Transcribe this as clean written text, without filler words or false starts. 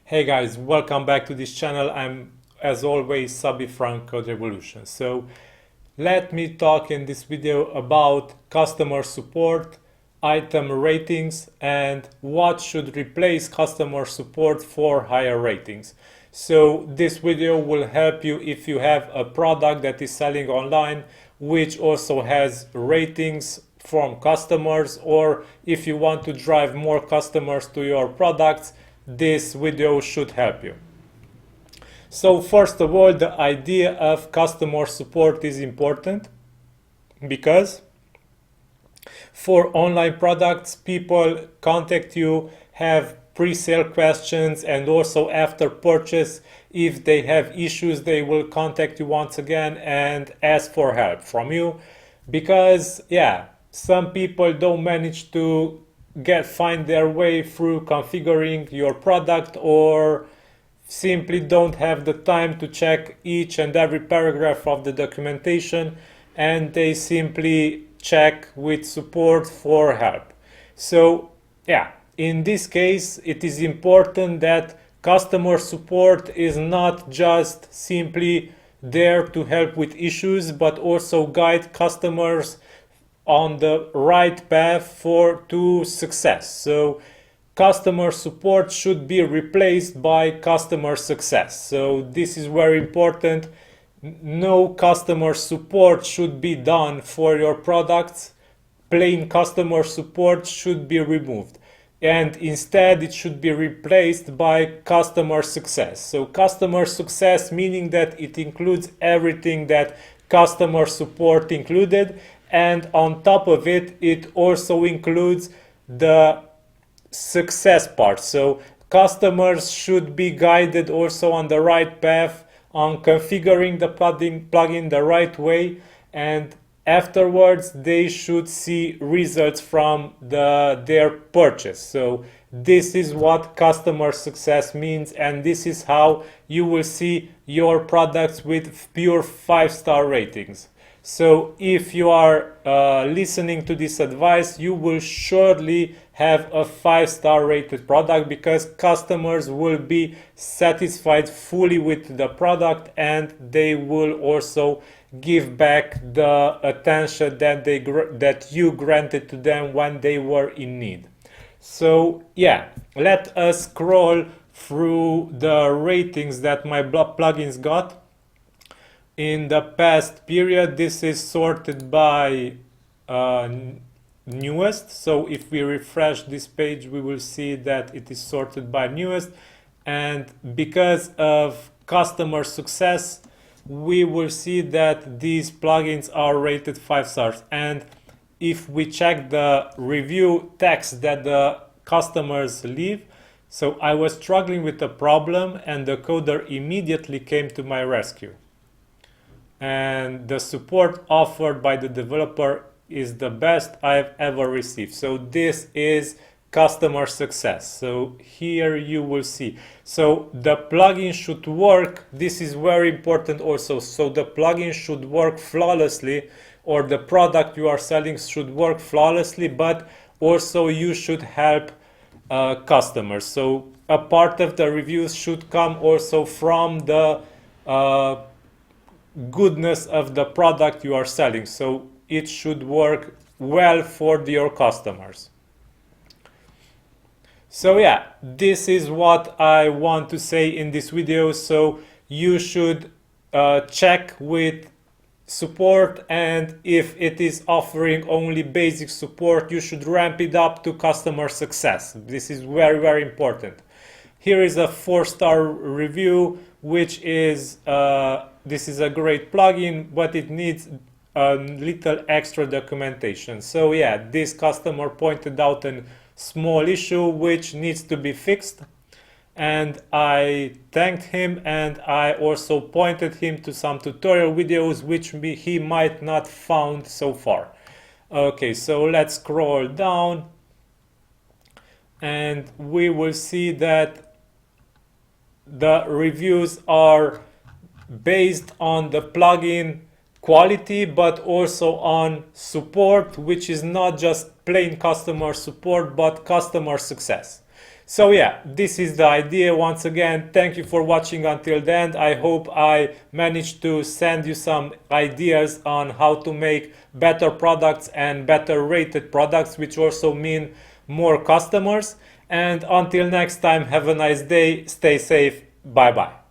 Hey guys, welcome back to this channel. I'm as always Sabi from Code Revolution. So let me talk in this video about customer support, item ratings, and what should replace customer support for higher ratings. So this video will help you if you have a product that is selling online which also has ratings from customers, or if you want to drive more customers to your products, this video should help you. So first of all, the idea of customer support is important because for online products, people contact you, have pre-sale questions, and also after purchase, if they have issues, they will contact you once again and ask for help from you. Because some people don't manage to find their way through configuring your product, or simply don't have the time to check each and every paragraph of the documentation, and they simply check with support for help. So in this case, it is important that customer support is not just simply there to help with issues, but also guide customers on the right path to success. So customer support should be replaced by customer success. So this is very important. No customer support should be done for your products. Plain customer support should be removed, and instead it should be replaced by customer success. So customer success meaning that it includes everything that customer support included, and on top of it, it also includes the success part. So customers should be guided also on the right path, on configuring the plugin the right way, and afterwards they should see results from their purchase. So this is what customer success means, and this is how you will see your products with pure 5-star ratings. So if you are listening to this advice, you will surely have a 5-star rated product, because customers will be satisfied fully with the product, and they will also give back the attention that you granted to them when they were in need. So let us scroll through the ratings that my plugins got in the past period. This is sorted by newest. So if we refresh this page, we will see that it is sorted by newest, and because of customer success, we will see that these plugins are rated 5 stars. And if we check the review text that the customers leave, so I was struggling with a problem and the coder immediately came to my rescue, and the support offered by the developer is the best I've ever received. So this is customer success. So here you will see. So the plugin should work. This is very important also. So the plugin should work flawlessly, or the product you are selling should work flawlessly, but also you should help customers. So a part of the reviews should come also from the goodness of the product you are selling. So it should work well for your customers. So this is what I want to say in this video. So you should check with support, and if it is offering only basic support, you should ramp it up to customer success. This is very, very important. Here is a 4-star review, which is this is a great plugin, but it needs a little extra documentation. So this customer pointed out a small issue which needs to be fixed, and I thanked him, and I also pointed him to some tutorial videos which he might not found so far. Okay, so let's scroll down, and we will see that the reviews are based on the plugin quality, but also on support, which is not just plain customer support, but customer success. So yeah, this is the idea. Once again, thank you for watching until the end. I hope I managed to send you some ideas on how to make better products and better rated products, which also mean more customers. And until next time, have a nice day, stay safe, bye bye.